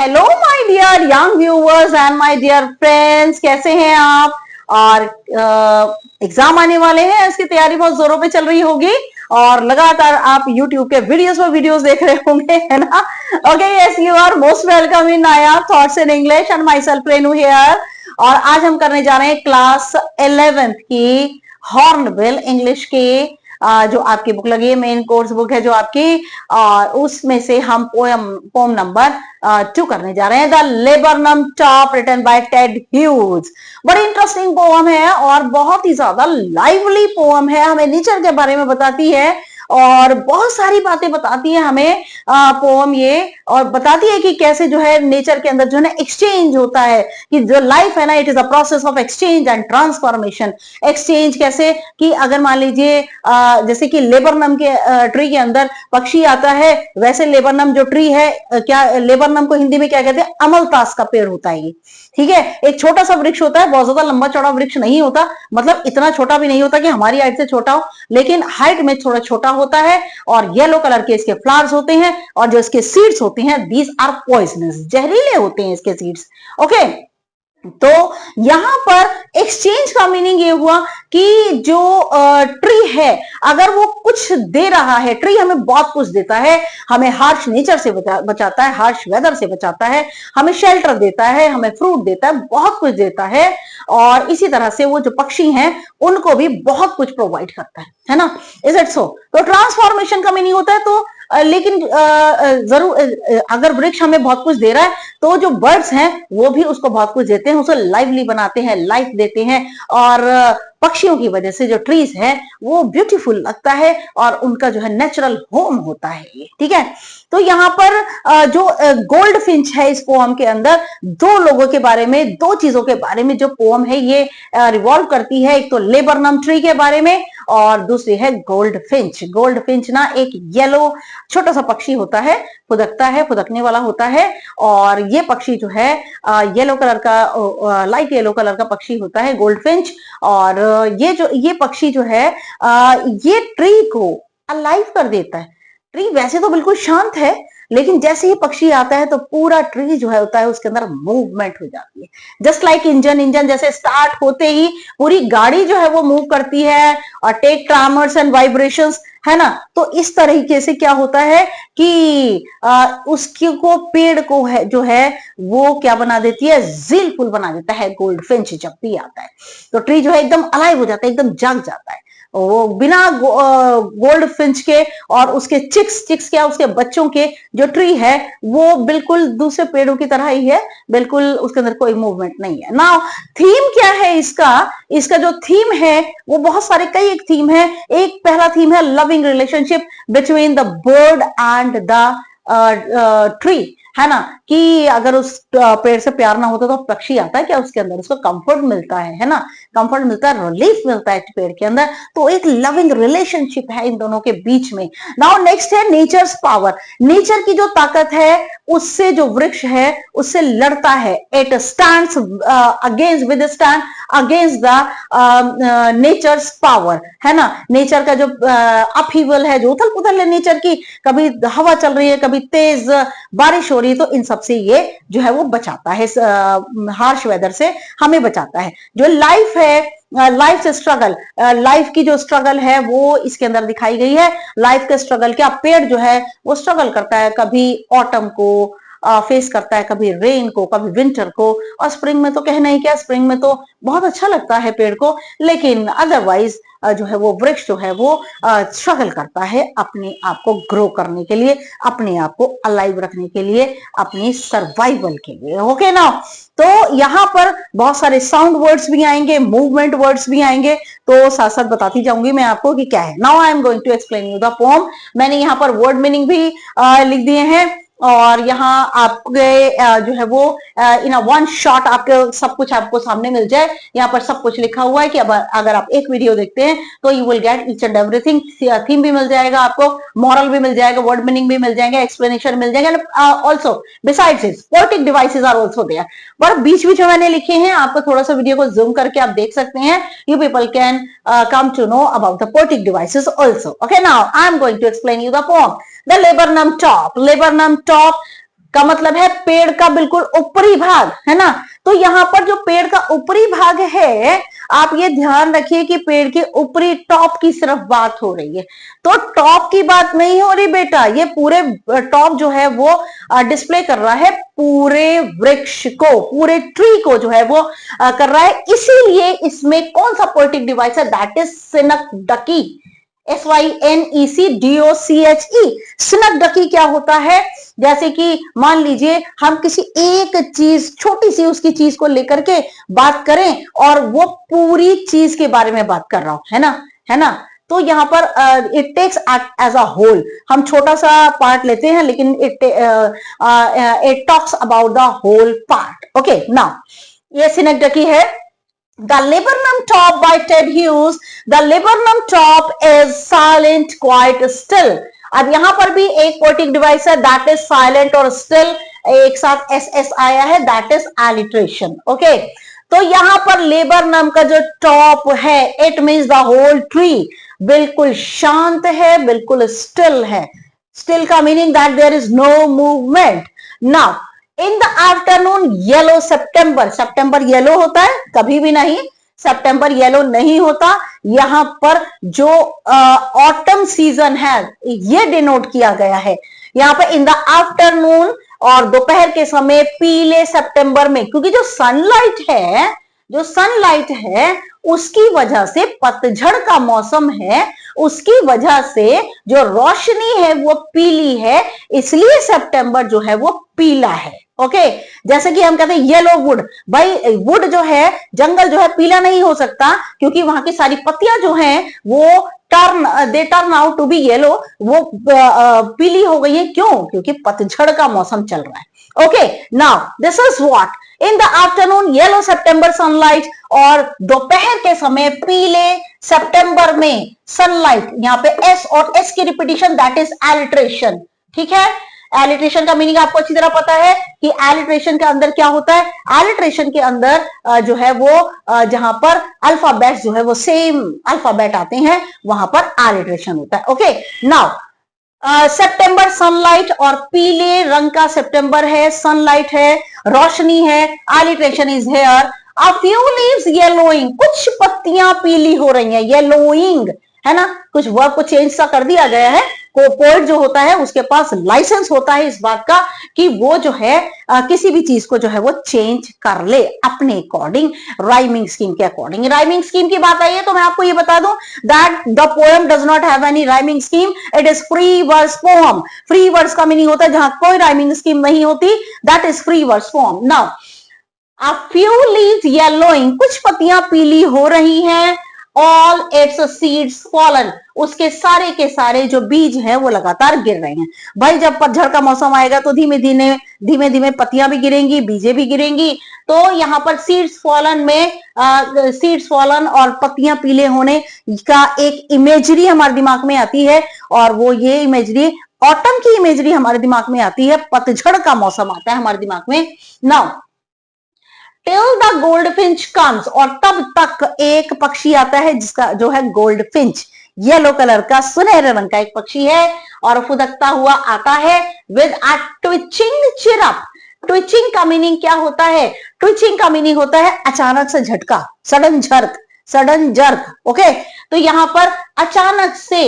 Hello my dear young viewers and my dear friends, कैसे हैं आप। और एग्जाम आने वाले हैं, इसकी तैयारी बहुत जोरों पे चल रही होगी और लगातार आप YouTube के वीडियोस पर वीडियोस देख रहे होंगे, है ना। Okay, yes, you are most welcome in Nayab thoughts in English and myself Renu here. और आज हम करने जा रहे हैं क्लास 11th की हॉर्नबिल इंग्लिश की जो आपकी बुक लगी है, मेन कोर्स बुक है जो आपकी, और उसमें से हम पोम नंबर 2 करने जा रहे हैं, the laburnum top, written by Ted Hughes. बड़ी इंटरेस्टिंग पोम है और बहुत ही ज्यादा लाइवली पोम है। हमें नेचर के बारे में बताती है और बहुत सारी बातें बताती है हमें पोम ये, और बताती है कि कैसे जो है नेचर के अंदर जो है ना एक्सचेंज होता है, कि जो लाइफ है ना, it is a process of exchange and transformation. Exchange कैसे कि अगर मान लीजिए जैसे कि लेबरनम के ट्री के अंदर पक्षी आता है, वैसे लेबरनम जो ट्री है, क्या लेबरनम को हिंदी में क्या कहते हैं, अमलतास का पेड़ होता है ये, ठीक है। एक छोटा सा वृक्ष होता है, बहुत ज्यादा लंबा चौड़ा वृक्ष नहीं होता, मतलब इतना छोटा भी नहीं होता कि हमारी हाइट से छोटा हो, लेकिन हाइट में थोड़ा छोटा होता है। और येलो कलर के इसके फ्लावर्स होते हैं और जो इसके सीड्स होते हैं, दीज आर पॉइजनस, जहरीले होते हैं इसके सीड्स। ओके, तो यहां पर एक्सचेंज का मीनिंग ये हुआ कि जो ट्री है, अगर वो कुछ दे रहा है, ट्री हमें बहुत कुछ देता है, हमें हार्श नेचर से बचाता है, हार्श वेदर से बचाता है, हमें शेल्टर देता है, हमें फ्रूट देता है, बहुत कुछ देता है। और इसी तरह से वो जो पक्षी हैं उनको भी बहुत कुछ प्रोवाइड करता है ना। Is it so? तो ट्रांसफॉर्मेशन का मीनिंग होता है, तो लेकिन जरूर अगर वृक्ष हमें बहुत कुछ दे रहा है तो जो बर्ड्स हैं वो भी उसको बहुत कुछ देते हैं, उसे लाइवली बनाते हैं, लाइफ देते हैं। और पक्षियों की वजह से जो ट्रीज है वो ब्यूटीफुल लगता है और उनका जो है नेचुरल होम होता है ये, ठीक है। तो यहाँ पर जो गोल्ड फिंच है इस पोम के अंदर, दो लोगों के बारे में, दो चीजों के बारे में जो पोम है ये रिवॉल्व करती है। एक तो लेबरनम ट्री के बारे में और दूसरी है गोल्ड फिंच। गोल्ड फिंच ना एक येलो छोटा सा पक्षी होता है, फुदकता है, फुदकने वाला होता है। और ये पक्षी जो है येलो कलर का, लाइट येलो कलर का पक्षी होता है गोल्ड फिंच। और ये पक्षी जो है ये ट्री को अलाइव कर देता है। ट्री वैसे तो बिल्कुल शांत है, लेकिन जैसे ही पक्षी आता है तो पूरा ट्री जो है होता है उसके अंदर मूवमेंट हो जाती है, जस्ट लाइक इंजन जैसे स्टार्ट होते ही पूरी गाड़ी जो है वो मूव करती है और टेक ट्रामर्स एंड वाइब्रेशंस, है ना। तो इस तरीके से क्या होता है कि उसकी को पेड़ को है जो है वो क्या बना देती है, जीलफुल बना देता है गोल्ड फिंच जब भी आता है। तो ट्री जो है एकदम अलाइव हो जाता है, एकदम जाग जाता है। वो बिना गोल्ड फिंच के और उसके चिक्स क्या, उसके बच्चों के जो ट्री है वो बिल्कुल दूसरे पेड़ों की तरह ही है, बिल्कुल उसके अंदर कोई मूवमेंट नहीं है। नाउ थीम क्या है इसका जो थीम है वो बहुत सारे, कई एक थीम है। एक पहला थीम है loving relationship between the bird and the tree, है ना। कि अगर उस पेड़ से प्यार ना होता तो पक्षी आता है क्या उसके अंदर, उसको कंफर्ट मिलता है ना, कंफर्ट मिलता है, रिलीफ मिलता है पेड़ के अंदर। तो एक लविंग रिलेशनशिप है इन दोनों के बीच में। नाउ नेक्स्ट है नेचर्स पावर। नेचर की जो ताकत है उससे जो वृक्ष है उससे लड़ता है। It stands against, with stand against the natures power, है ना। नेचर का जो अपहीवल है, जो उथल पुथल है नेचर की, कभी हवा चल रही है, कभी तेज बारिश हो रही है, तो इन सबसे ये जो है वो बचाता है, हार्श वेदर से हमें बचाता है। जो लाइफ है, लाइफ से स्ट्रगल, लाइफ की जो स्ट्रगल है वो इसके अंदर दिखाई गई है। लाइफ का स्ट्रगल क्या, पेड़ जो है वो स्ट्रगल करता है, कभी ऑटम को फेस करता है, कभी रेन को, कभी विंटर को, और स्प्रिंग में तो कहना ही क्या, स्प्रिंग में तो बहुत अच्छा लगता है पेड़ को। लेकिन अदरवाइज जो है वो वृक्ष जो है वो स्ट्रगल करता है अपने आप को ग्रो करने के लिए, अपने आप को अलाइव रखने के लिए, अपनी सर्वाइवल के लिए। ओके ना। तो यहाँ पर बहुत सारे साउंड वर्ड्स भी आएंगे, मूवमेंट वर्ड्स भी आएंगे, तो साथ साथ बताती जाऊंगी मैं आपको कि क्या है। Now I am going to explain you the poem. मैंने यहाँ पर वर्ड मीनिंग भी लिख दिए हैं और यहाँ आपके जो है वो इन वन शॉट आपके सब कुछ आपको सामने मिल जाए। यहाँ पर सब कुछ लिखा हुआ है कि अब अगर आप एक वीडियो देखते हैं तो you will get each and everything. Theme भी मिल जाएगा आपको, मॉरल भी मिल जाएगा, वर्ड मीनिंग भी मिल जाएगा, एक्सप्लेनेशन मिल जाएगा। Also besides this poetic devices are also there. पर बीच बीच में मैंने लिखे हैं, आपको थोड़ा सा वीडियो को जूम करके आप देख सकते हैं। You people can come to know about the poetic devices also. Okay, now I am going to explain you the poem. The laburnum top. Laburnum top का मतलब है पेड़ का बिल्कुल ऊपरी भाग, है ना। तो यहाँ पर जो पेड़ का ऊपरी भाग है, आप ये ध्यान रखिए कि पेड़ के ऊपरी टॉप की सिर्फ बात हो रही है। तो टॉप की बात नहीं हो रही बेटा, ये पूरे टॉप जो है वो डिस्प्ले कर रहा है पूरे वृक्ष को, पूरे ट्री को जो है वो कर रहा है। इसीलिए इसमें कौन सा पोएटिक डिवाइस है, that is synecdoche, SYNECDOCHE। Synecdoche क्या होता है, जैसे कि मान लीजिए हम किसी एक चीज, छोटी सी उसकी चीज को लेकर के बात करें और वो पूरी चीज के बारे में बात कर रहा हूं, है ना। तो यहाँ पर it takes as a whole, हम छोटा सा पार्ट लेते हैं लेकिन it talks about the whole part. Okay, now ये सिनकडकी है। The laburnum top by Ted Hughes. The laburnum top is silent, quite still. अब यहां पर भी एक पोएटिक डिवाइस है, दैट इज साइलेंट और स्टिल, एक साथ SS आया है, दैट इज एलिट्रेशन। ओके, तो यहां पर लेबरनम का जो टॉप है, it means the whole tree बिल्कुल शांत है, बिल्कुल स्टिल है। स्टिल का meaning that there is no movement. Now in the afternoon yellow September, सितंबर येलो होता है? कभी भी नहीं, सितंबर येलो नहीं होता। यहां पर जो ऑटम सीजन है ये डिनोट किया गया है। यहां पर इन द आफ्टरनून और दोपहर के समय पीले सितंबर में, क्योंकि जो सनलाइट है उसकी वजह से, पतझड़ का मौसम है उसकी वजह से जो रोशनी है वो पीली है, इसलिए सितंबर जो है वो पीला है। ओके, जैसे कि हम कहते हैं येलो वुड, भाई वुड जो है, जंगल जो है पीला नहीं हो सकता, क्योंकि वहां की सारी पत्तियां जो हैं वो they turn out to be yellow, वो पीली हो गई है। क्यों? क्योंकि पतझड़ का मौसम चल रहा है। Okay, now this is what in the afternoon yellow September sunlight, और दोपहर के समय पीले सितंबर में सनलाइट। यहाँ पे S और S की रिपीटिशन, दैट इज एलिट्रेशन। ठीक है, एलिट्रेशन का मीनिंग आपको अच्छी तरह पता है कि एलिट्रेशन के अंदर क्या होता है। एलिट्रेशन के अंदर जो है वो जहां पर अल्फाबेट जो है वो सेम अल्फाबेट आते हैं, वहां पर एलिट्रेशन होता है। ओके, नाउ सितंबर सनलाइट, और पीले रंग का सितंबर है, सनलाइट है, रोशनी है, alliteration is here. A few leaves yellowing, कुछ पत्तियां पीली हो रही हैं, येलोइंग है ना, कुछ वर्ब को चेंज सा कर दिया गया है। पोएट जो होता है उसके पास लाइसेंस होता है इस बात का कि वो जो है किसी भी चीज को जो है वो चेंज कर ले अपने अकॉर्डिंग, राइमिंग स्कीम के अकॉर्डिंग। राइमिंग स्कीम की बात आई है तो मैं आपको ये बता दूं that the poem does not have any rhyming scheme, it is free verse poem. Free verse का मीनिंग होता है जहां कोई राइमिंग स्कीम नहीं होती, that is free verse poem. Now a few leaves yellowing, कुछ पत्तियां पीली हो रही हैं, ऑल इट्स सीड्स फॉलन, उसके सारे के सारे जो बीज हैं वो लगातार गिर रहे हैं। भाई जब पतझड़ का मौसम आएगा तो धीमे धीमे पत्तियां भी गिरेंगी, बीजें भी गिरेंगी। तो यहाँ पर सीड्स फॉलन में सीड्स फॉलन और पत्तियां पीले होने का एक इमेजरी हमारे दिमाग में आती है, और वो ये इमेजरी ऑटम की इमेजरी हमारे दिमाग में आती है, पतझड़ का मौसम आता है हमारे दिमाग में। Now till the goldfinch comes, और तब तक एक पक्षी आता है जिसका जो है गोल्डफिंच, येलो कलर का सुनहरे रंग का एक पक्षी है, और फुदकता हुआ आता है with a twitching chirp. Twitching का मीनिंग क्या होता है? ट्विचिंग का मीनिंग होता है अचानक से झटका, सडन जर्क। ओके, तो यहां पर अचानक से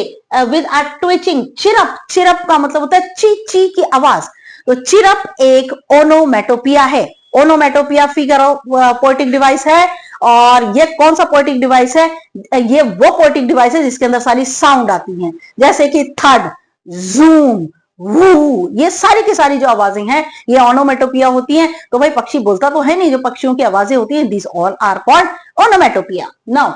with a twitching, chirp, chirp का मतलब होता है ची ची की आवाज। तो चिरप एक ओनोमेटोपिया है। ओनोमेटोपिया फिगर पोएटिक डिवाइस है, और ये कौन सा पोएटिक डिवाइस है? ये वो पोएटिक डिवाइस है जिसके अंदर सारी साउंड आती हैं, जैसे कि थड, जूम, वू, ये सारी की सारी जो आवाजें हैं ये ओनोमेटोपिया होती हैं। तो भाई पक्षी बोलता तो है नहीं, जो पक्षियों की आवाजें होती हैं, this all are called onomatopoeia. Now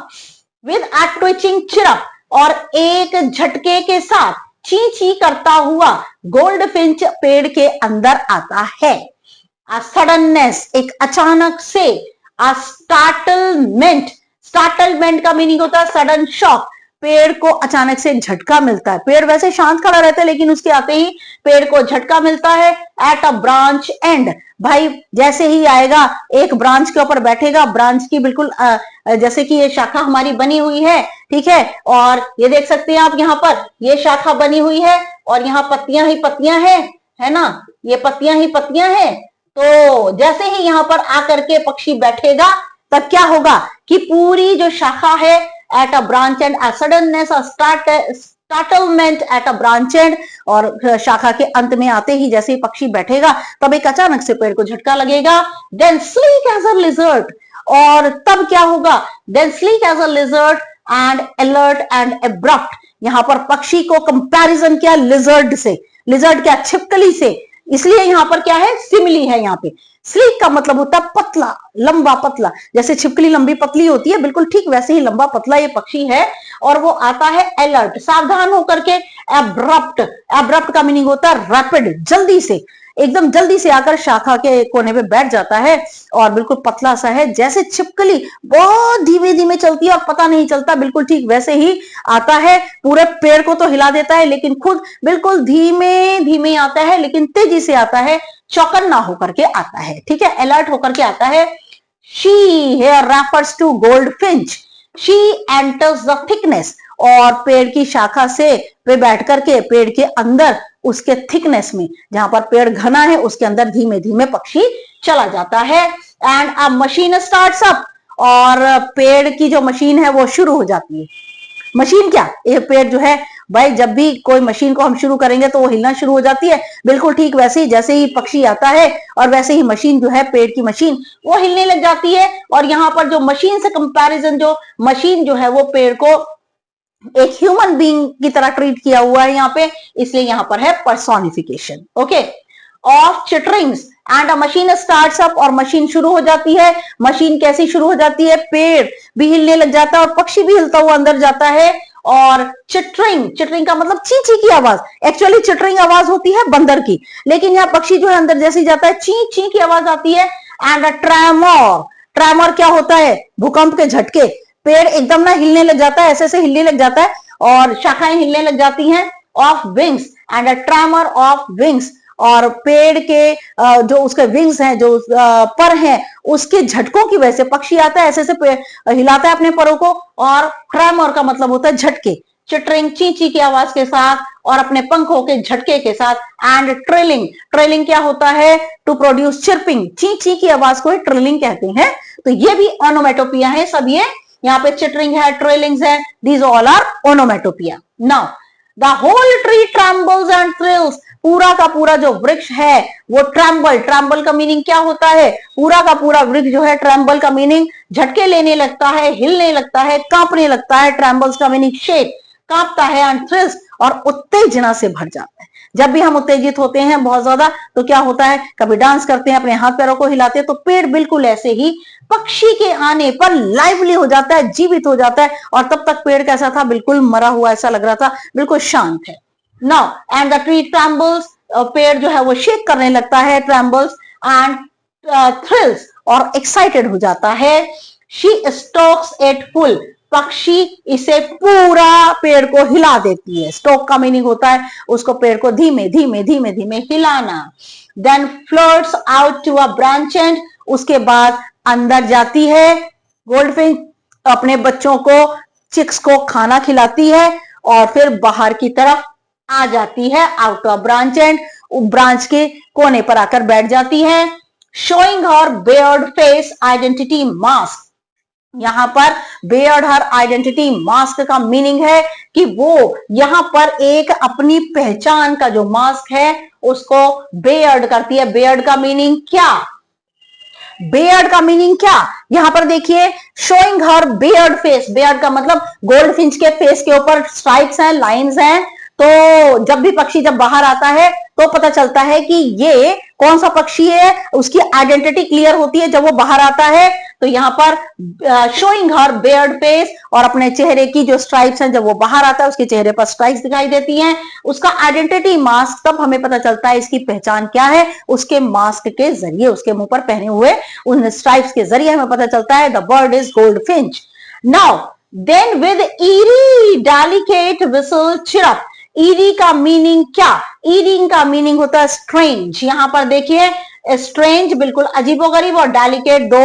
with a twitching chirp, और एक झटके के साथ ची ची करता हुआ गोल्डफिंच पेड़ के अंदर आता है। A suddenness, एक अचानक से। A startlement, startlement का मीनिंग होता है सडन शॉक, पेड़ को अचानक से झटका मिलता है। पेड़ वैसे शांत खड़ा रहता है लेकिन उसके आते ही पेड़ को झटका मिलता है। एट अ ब्रांच एंड, भाई जैसे ही आएगा एक ब्रांच के ऊपर बैठेगा, ब्रांच की बिल्कुल जैसे कि ये शाखा हमारी बनी हुई है, ठीक है, और ये देख सकते हैं आप यहाँ पर ये शाखा बनी हुई है और यहाँ पत्तियां ही पत्तियां हैं, है ना, ये पत्तियां ही पत्तियां हैं। तो जैसे ही यहाँ पर आकर के पक्षी बैठेगा तब क्या होगा कि पूरी जो शाखा है at a branch and a suddenness startlement at a branch and, और शाखा के अंत में आते ही जैसे ही पक्षी बैठेगा तब एक अचानक से पेड़ को झटका लगेगा। Then sleek as a lizard, और तब क्या होगा, then sleek as a lizard and alert and abrupt. यहां पर पक्षी को कंपैरिजन किया लिजर्ड से, लिजर्ड क्या, छिपकली से, इसलिए यहां पर क्या है, सिमिली है। यहां पे स्लीक का मतलब होता है पतला, लंबा पतला, जैसे छिपकली लंबी पतली होती है, बिल्कुल ठीक वैसे ही लंबा पतला ये पक्षी है। और वो आता है अलर्ट, सावधान होकर के। एब्रप्ट, एब्रप्ट का मीनिंग होता है रैपिड, जल्दी से, एकदम जल्दी से आकर शाखा के कोने पे बैठ जाता है। और बिल्कुल पतला सा है, जैसे छिपकली बहुत धीमे धीमे चलती है और पता नहीं चलता, बिल्कुल ठीक वैसे ही आता है। पूरे पेड़ को तो हिला देता है लेकिन खुद बिल्कुल धीमे धीमे आता है, लेकिन तेजी से आता है, चौकन्ना होकर के आता है, ठीक है, अलर्ट होकर के आता है। She here refers to goldfinch, she enters the thickness, और पेड़ की शाखा से वे बैठ करके पेड़ के अंदर उसके थिकनेस में, जहां पर पेड़ घना है उसके अंदर धीमे धीमे पक्षी चला जाता है। And a machine starts up, और पेड़ की जो मशीन है वो शुरू हो जाती है। मशीन क्या, ये पेड़ जो है भाई, जब भी कोई मशीन को हम शुरू करेंगे तो वो हिलना शुरू हो जाती है, बिल्कुल ठीक वैसे ही जैसे ही पक्षी आता है और वैसे ही मशीन जो है, पेड़ की मशीन, वो हिलने लग जाती है। और यहाँ पर जो मशीन से कंपैरिजन, जो मशीन जो है वो पेड़ को एक ह्यूमन बीइंग की तरह ट्रीट किया हुआ है यहाँ पे, इसलिए यहाँ पर है personification. Okay, of चिटरिंग्स and a machine starts up, और मशीन शुरू हो जाती है। मशीन कैसी शुरू हो जाती है, पेड़ भी हिलने लग जाता है और पक्षी भी हिलता हुआ अंदर जाता है। और चिटरिंग, चिटरिंग का मतलब ची ची की आवाज, एक्चुअली चिटरिंग आवाज होती है बंदर की, लेकिन यहाँ पक्षी जो है अंदर जैसे ही जाता है ची ची की आवाज आती है। एंड अ ट्रेमर, ट्रेमर क्या होता है, भूकंप के झटके, पेड़ एकदम ना हिलने लग जाता है, ऐसे ऐसे हिलने लग जाता है और शाखाएं हिलने लग जाती हैं। Of wings and a tremor of wings, और पेड़ के जो उसके विंग्स हैं, जो पर हैं, उसके झटकों की वजह से पक्षी आता है, ऐसे ऐसे हिलाता है अपने परों को, और ट्रेमर का मतलब होता है झटके। चिटरिंग ची ची की आवाज के साथ और अपने पंखों के झटके के साथ। एंड ट्रिलिंग, ट्रिलिंग क्या होता है, टू प्रोड्यूस चिरपिंग, ची ची की आवाज को ट्रिलिंग कहते हैं। तो ये भी ओनोमेटोपिया है सब, ये यहाँ पे चिटरिंग है, ट्रेलिंग्स है, these all are onomatopoeia. Now the whole tree trembles and thrills, पूरा का पूरा जो वृक्ष है वो ट्रम्बल, ट्रम्बल का मीनिंग क्या होता है, पूरा का पूरा वृक्ष जो है, ट्रम्बल का मीनिंग झटके लेने लगता है, हिलने लगता है, कांपने लगता है। ट्रम्बल्स का मीनिंग शेक, कांपता है। एंड थ्रिल्स, और उत्तेजना से भर जाता है। जब भी हम उत्तेजित होते हैं बहुत ज्यादा तो क्या होता है, कभी डांस करते हैं, अपने हाथ पैरों को हिलाते हैं, तो पेड़ बिल्कुल ऐसे ही पक्षी के आने पर लाइवली हो जाता है, जीवित हो जाता है। और तब तक पेड़ कैसा था, बिल्कुल मरा हुआ ऐसा लग रहा था, बिल्कुल शांत है। नाउ एंड द ट्री ट्रम्बल्स, पेड़ जो है वो शेक करने लगता है, ट्रम्बल्स एंड थ्रिल्स, और एक्साइटेड हो जाता है। शी स्टोक्स इट फुल, पक्षी इसे पूरा पेड़ को हिला देती है। स्टोक का मीनिंग होता है उसको पेड़ को धीमे धीमे धीमे धीमे हिलाना। Then floats out to a branch end, उसके बाद अंदर जाती है। गोल्डफिश अपने बच्चों को, चिक्स को खाना खिलाती है और फिर बाहर की तरफ आ जाती है, out of branch and, branch के कोने पर आकर बैठ जाती है। शोइंग हर बेयर्ड फेस आइडेंटिटी मास्क, यहां पर बेयर्ड हर आइडेंटिटी मास्क का मीनिंग है कि वो यहां पर एक अपनी पहचान का जो मास्क है उसको बेयर्ड करती है। बेयर्ड का मीनिंग क्या, बेयर्ड का मीनिंग क्या, यहां पर देखिए, शोइंग हर बेयर्ड फेस, बेयर्ड का मतलब गोल्डफिंच के फेस के ऊपर स्ट्राइप्स हैं, लाइंस हैं। तो जब भी पक्षी जब बाहर आता है तो पता चलता है कि ये कौन सा पक्षी है, उसकी आइडेंटिटी क्लियर होती है जब वो बाहर आता है। तो यहाँ पर शोइंग हर बेयर्ड फेस, और अपने चेहरे की जो स्ट्राइप्स हैं, जब वो बाहर आता है उसके चेहरे पर स्ट्राइप्स दिखाई देती हैं। उसका आइडेंटिटी मास्क, तब हमें पता चलता है इसकी पहचान क्या है, उसके मास्क के जरिए, उसके मुंह पर पहने हुए उन स्ट्राइप्स के जरिए हमें पता चलता है the bird is goldfinch. Now then with eerie delicate whistle chirp, eerie का मीनिंग क्या, ईरी का मीनिंग होता है स्ट्रेंज। यहां पर देखिए, स्ट्रेंज बिल्कुल अजीबोगरीब, और डेलिकेट दो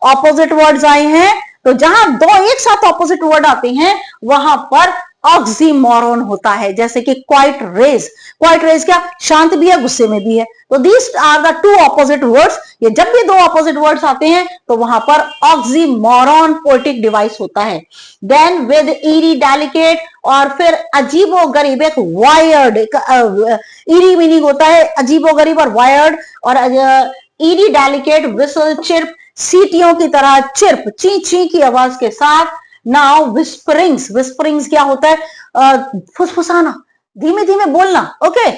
ऑपोजिट वर्ड्स आए हैं। तो जहां दो एक साथ ऑपोजिट वर्ड आते हैं वहां पर ऑक्सीमोरन होता है, जैसे कि क्वाइट रेज। क्वाइट रेज क्या, शांत भी है गुस्से में भी है। तो these are the two opposite words. ये जब भी दो ऑपोजिट वर्ड्स आते हैं तो वहां पर ऑक्सीमोरन पोएटिक डिवाइस होता है। देन विद ईरी डेलिकेट, और फिर अजीबो गरीब, एक वायर्ड, ईरी मीनिंग होता है अजीबो गरीब और वायर्ड, और ईरी डेलिकेट विसल चिर्प, सीटियों की तरह चिर्प, ची ची की आवाज के साथ। नाउ विस्परिंग्स, विस्परिंग्स क्या होता है, फुसफुसाना, धीमे धीमे बोलना। Okay,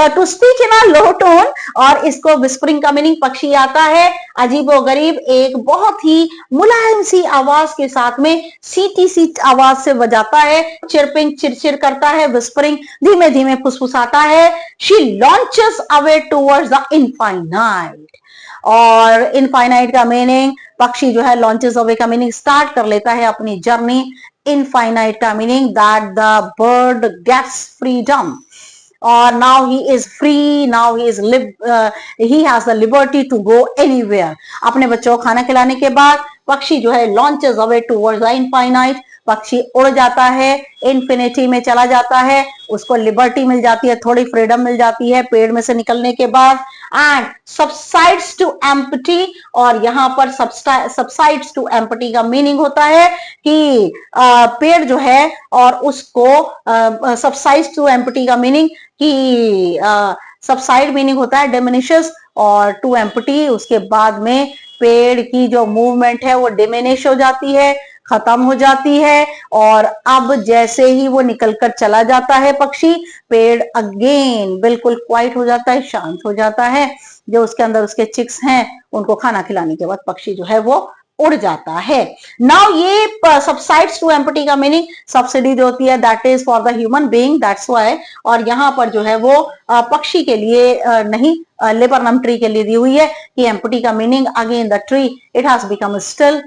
to speak in a low tone, और इसको विस्परिंग का मीनिंग पक्षी आता है अजीबो गरीब, एक बहुत ही मुलायम सी आवाज के साथ में सीटी सी आवाज से बजाता है। चिरपिंग, चिरचिर करता है। विस्परिंग, धीमे धीमे फुसफुसाता है। She launches away towards the infinite, और इनफाइनाइट का मीनिंग, पक्षी जो है लॉन्चेस अवे का मीनिंग स्टार्ट कर लेता है अपनी जर्नी। इनफाइनाइट का meaning that the bird gets freedom, और now he is free, now he is he has the liberty to go anywhere. अपने बच्चों को खाना खिलाने के बाद पक्षी जो है launches away towards the infinite, पक्षी उड़ जाता है, इन्फिनिटी में चला जाता है, उसको लिबर्टी मिल जाती है, थोड़ी फ्रीडम मिल जाती है पेड़ में से निकलने के बाद। एंड सबसाइड्स टू एम्प्टी, और यहां पर सबसाइड्स टू एम्प्टी का मीनिंग होता है कि पेड़ जो है, और उसको सबसाइड्स टू एम्प्टी का मीनिंग कि सबसाइड मीनिंग होता है डिमिनिशेस, और टू एम्प्टी उसके बाद में पेड़ की जो मूवमेंट है वो डिमिनिश हो जाती है, खत्म हो जाती है। और अब जैसे ही वो निकलकर चला जाता है पक्षी, पेड़ अगेन बिल्कुल क्वाइट हो जाता है, शांत हो जाता है। जो उसके अंदर उसके चिक्स हैं उनको खाना खिलाने के बाद पक्षी जो है वो उड़ जाता है। नाउ ये सबसाइड्स टू एम्प्टी का मीनिंग सब्सिडी जो होती है that is for the human being, that's why, और यहाँ पर जो है वो पक्षी के लिए नहीं, लेबरनम ट्री के लिए दी हुई है कि एम्प्टी का meaning again the tree, it has become still,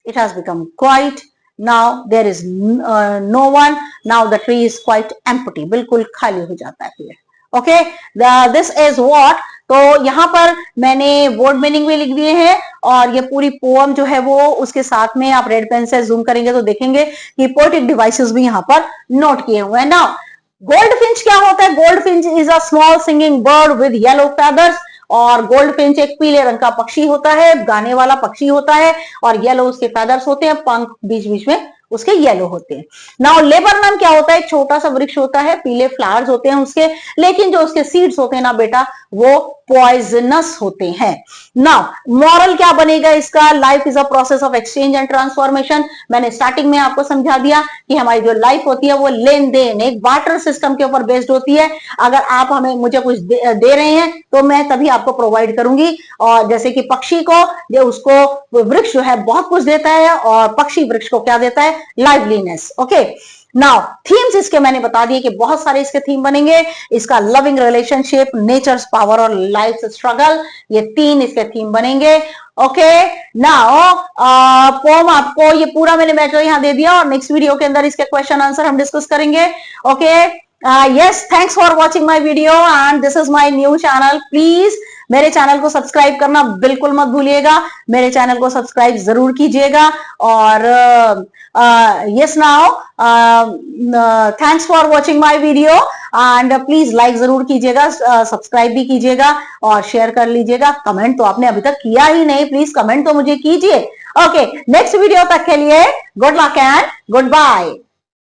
it has become quiet, now there is no one, now the tree is quite empty, बिल्कुल खाली हो जाता है पेड़। ओके, this is what, तो यहाँ पर मैंने वर्ड मीनिंग भी लिख दिए हैं, और ये पूरी पोएम जो है वो उसके साथ में आप रेड पेन से जूम करेंगे तो देखेंगे कि पोएटिक डिवाइसेस भी यहाँ पर नोट किए हुए हैं। नाउ गोल्ड फिंच क्या होता है? Gold Finch is a small singing bird with yellow feathers, और गोल्ड फिंच एक पीले रंग का पक्षी होता है, गाने वाला पक्षी होता है, और येलो उसके फेदर्स होते हैं, पंख बीच बीच में उसके येलो होते हैं। नाउ लेबरनम क्या होता है? एक छोटा सा वृक्ष होता है, पीले फ्लावर्स होते हैं उसके, लेकिन जो उसके सीड्स होते हैं ना बेटा वो पॉइजनस होते हैं। नाउ मॉरल क्या बनेगा इसका? Life is a process of exchange and transformation. मैंने स्टार्टिंग में आपको समझा दिया कि हमारी जो लाइफ होती है वो लेन देन, एक वाटर सिस्टम के ऊपर बेस्ड होती है। अगर आप हमें मुझे कुछ दे रहे हैं तो मैं तभी आपको प्रोवाइड करूंगी, और जैसे कि पक्षी को जो उसको वृक्ष जो है बहुत कुछ देता है, और पक्षी वृक्ष को क्या देता है? लाइवलीनेस। ओके, नाउ थीम्स इसके मैंने बता दिए कि बहुत सारे इसके थीम बनेंगे। इसका लविंग रिलेशनशिप, नेचर्स पावर और लाइफ स्ट्रगल, ये 3 इसके थीम बनेंगे। ओके, नाउ पोम आपको ये पूरा मैंने मैटर यहां दे दिया, और नेक्स्ट वीडियो के अंदर इसके क्वेश्चन आंसर हम डिस्कस करेंगे। Okay, yes, thanks for watching my video, and this is my new channel. Please मेरे चैनल को सब्सक्राइब करना बिल्कुल मत भूलिएगा, मेरे चैनल को सब्सक्राइब जरूर कीजिएगा। और yes, now thanks for watching my video, and please like जरूर कीजिएगा, सब्सक्राइब भी कीजिएगा और शेयर कर लीजिएगा। कमेंट तो आपने अभी तक किया ही नहीं, प्लीज कमेंट तो मुझे कीजिए। ओके, नेक्स्ट वीडियो तक के लिए good luck and good bye.